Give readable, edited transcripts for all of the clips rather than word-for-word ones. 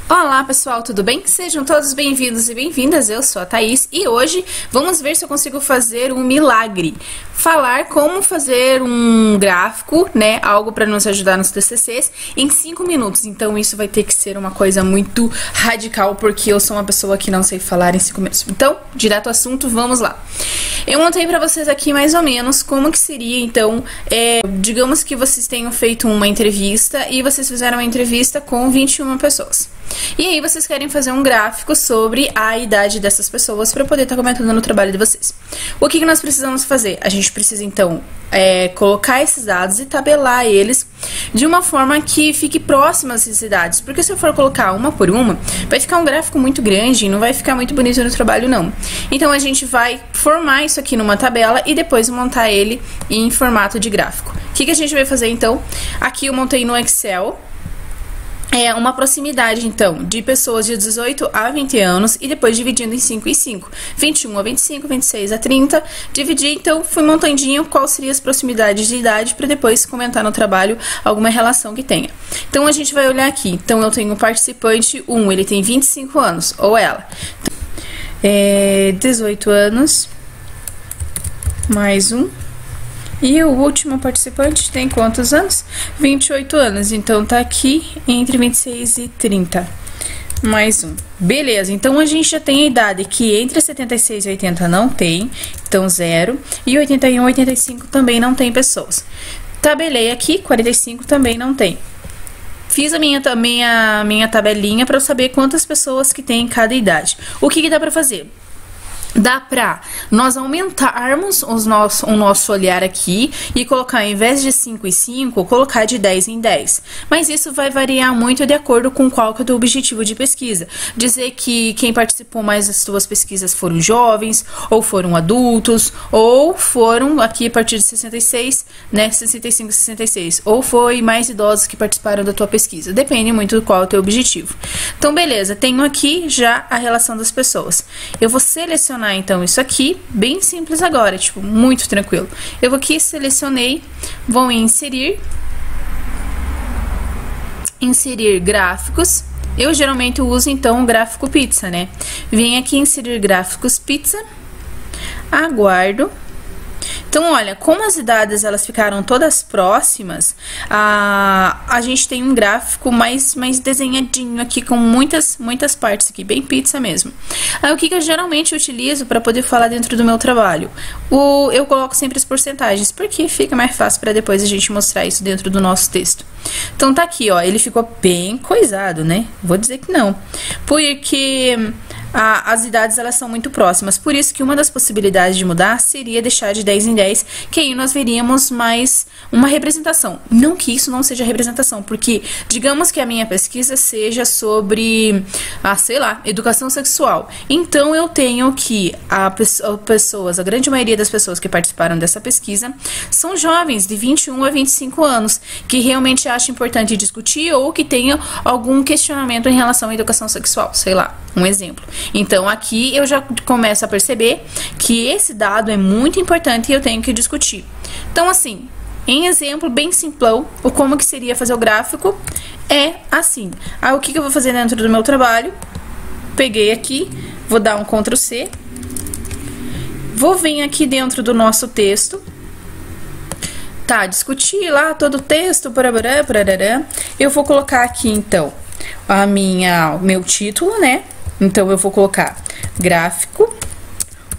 Olá pessoal, tudo bem? Sejam todos bem-vindos e bem-vindas, eu sou a Thaís e hoje vamos ver se eu consigo fazer um milagre. Falar como fazer um gráfico, né, algo para nos ajudar nos TCCs em 5 minutos. Então isso vai ter que ser uma coisa muito radical porque eu sou uma pessoa que não sei falar em 5 minutos. Então, direto ao assunto, vamos lá. Eu montei para vocês aqui mais ou menos como que seria, então, digamos que vocês tenham feito uma entrevista e vocês fizeram uma entrevista com 21 pessoas. E aí vocês querem fazer um gráfico sobre a idade dessas pessoas para poder estar comentando no trabalho de vocês. O que nós precisamos fazer? A gente precisa então colocar esses dados e tabelar eles de uma forma que fique próxima às necessidades, porque se eu for colocar uma por uma, vai ficar um gráfico muito grande e não vai ficar muito bonito no trabalho não. Então a gente vai formar isso aqui numa tabela e depois montar ele em formato de gráfico. O que a gente vai fazer então? Aqui eu montei no Excel uma proximidade, então, de pessoas de 18 a 20 anos e depois dividindo em 5 e 5. 21 a 25, 26 a 30. Dividi, então, fui montandinho qual seriam as proximidades de idade para depois comentar no trabalho alguma relação que tenha. Então, a gente vai olhar aqui. Então, eu tenho o participante 1, ele tem 25 anos, ou ela. 18 anos, mais um. E o último participante tem quantos anos? 28 anos, então tá aqui entre 26 e 30. Mais um. Beleza, então a gente já tem a idade que entre 76 e 80 não tem, então 0. E 81 e 85 também não tem pessoas. Tabelei aqui, 45 também não tem. Fiz a minha tabelinha para eu saber quantas pessoas que tem em cada idade. O que dá para fazer? Dá pra nós aumentarmos o nosso olhar aqui e colocar, ao invés de 5 e 5, colocar de 10 em 10. Mas isso vai variar muito de acordo com qual que é o teu objetivo de pesquisa. Dizer que quem participou mais das tuas pesquisas foram jovens, ou foram adultos, ou foram aqui a partir de 66, né, 65 e 66, ou foi mais idosos que participaram da tua pesquisa. Depende muito do qual é o teu objetivo. Então, beleza, tenho aqui já a relação das pessoas. Eu vou selecionar então isso aqui, bem simples agora, tipo, muito tranquilo. Eu vou aqui, selecionei, vou em inserir gráficos. Eu geralmente uso então o gráfico pizza, né? Vem aqui inserir gráficos pizza, aguardo. Então, olha, como as idades elas ficaram todas próximas, a gente tem um gráfico mais desenhadinho aqui, com muitas partes aqui, bem pizza mesmo. Aí, o que eu geralmente utilizo para poder falar dentro do meu trabalho? Eu coloco sempre as porcentagens, porque fica mais fácil para depois a gente mostrar isso dentro do nosso texto. Então, tá aqui, ó, ele ficou bem coisado, né? Vou dizer que não, porque as idades elas são muito próximas, por isso que uma das possibilidades de mudar seria deixar de 10 em 10, que aí nós veríamos mais uma representação. Não que isso não seja representação, porque digamos que a minha pesquisa seja sobre, sei lá, educação sexual. Então eu tenho que a grande maioria das pessoas que participaram dessa pesquisa são jovens de 21 a 25 anos, que realmente acham importante discutir ou que tenham algum questionamento em relação à educação sexual, sei lá, um exemplo. Então, aqui eu já começo a perceber que esse dado é muito importante e eu tenho que discutir. Então, assim, em exemplo bem simplão, o como que seria fazer o gráfico é assim. O que eu vou fazer dentro do meu trabalho? Peguei aqui, vou dar um Ctrl C, vou vir aqui dentro do nosso texto, discutir lá todo o texto, eu vou colocar aqui, então, meu título, né? Então, eu vou colocar gráfico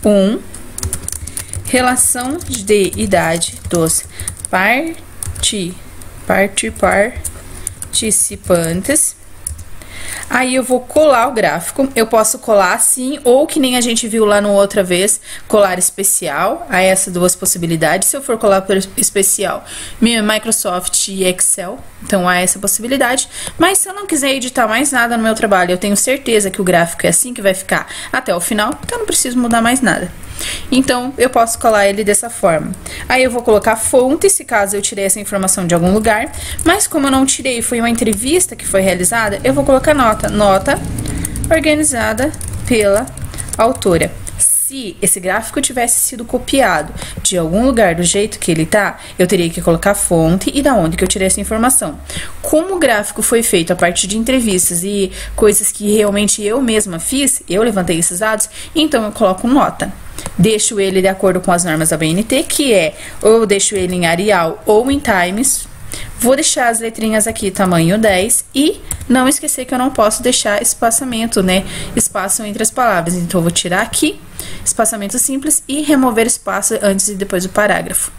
1, relação de idade dos participantes. Aí eu vou colar o gráfico, eu posso colar assim, ou que nem a gente viu lá no outra vez, colar especial, há essas duas possibilidades. Se eu for colar por especial, Microsoft e Excel, então há essa possibilidade. Mas se eu não quiser editar mais nada no meu trabalho, eu tenho certeza que o gráfico é assim que vai ficar até o final, então não preciso mudar mais nada. Então, eu posso colar ele dessa forma. Aí eu vou colocar fonte, se caso eu tirei essa informação de algum lugar. Mas como eu não tirei, foi uma entrevista que foi realizada, eu vou colocar nota organizada pela autora. Se esse gráfico tivesse sido copiado de algum lugar do jeito que ele tá, eu teria que colocar a fonte e da onde que eu tirei essa informação. Como o gráfico foi feito a partir de entrevistas e coisas que realmente eu mesma fiz, eu levantei esses dados, então eu coloco nota. Deixo ele de acordo com as normas da BNT, que é, ou eu deixo ele em Arial ou em Times. Vou deixar as letrinhas aqui tamanho 10 e não esquecer que eu não posso deixar espaçamento, né? Espaço entre as palavras. Então, eu vou tirar aqui, espaçamento simples e remover espaço antes e depois do parágrafo.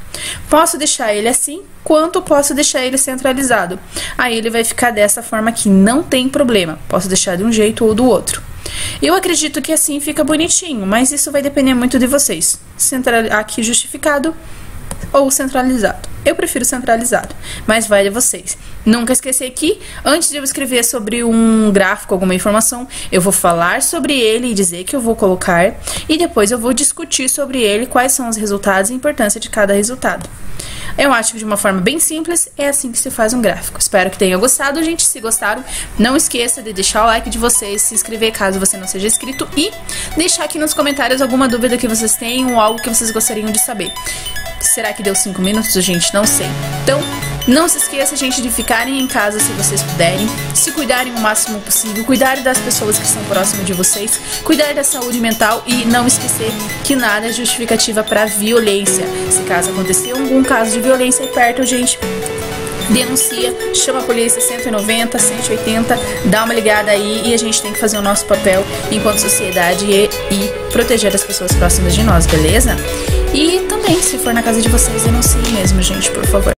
Posso deixar ele assim, quanto posso deixar ele centralizado. Aí ele vai ficar dessa forma aqui, não tem problema. Posso deixar de um jeito ou do outro. Eu acredito que assim fica bonitinho, mas isso vai depender muito de vocês. Aqui justificado ou centralizado. Eu prefiro centralizado, mas vai de vocês. Nunca esquecer que, antes de eu escrever sobre um gráfico, alguma informação, eu vou falar sobre ele e dizer que eu vou colocar, e depois eu vou discutir sobre ele, quais são os resultados e a importância de cada resultado. Eu acho que de uma forma bem simples, é assim que se faz um gráfico. Espero que tenham gostado, gente. Se gostaram, não esqueça de deixar o like de vocês, se inscrever caso você não seja inscrito e deixar aqui nos comentários alguma dúvida que vocês tenham ou algo que vocês gostariam de saber. Será que deu 5 minutos, gente? Não sei. Então, não se esqueça, gente, de ficarem em casa se vocês puderem, se cuidarem o máximo possível, cuidarem das pessoas que estão próximas de vocês, cuidar da saúde mental e não esquecer que nada é justificativa para violência. Se caso acontecer algum caso de violência aí perto, gente, denuncia, chama a polícia 190, 180, dá uma ligada aí e a gente tem que fazer o nosso papel enquanto sociedade e proteger as pessoas próximas de nós, beleza? E também, se for na casa de vocês, denuncie mesmo, gente, por favor.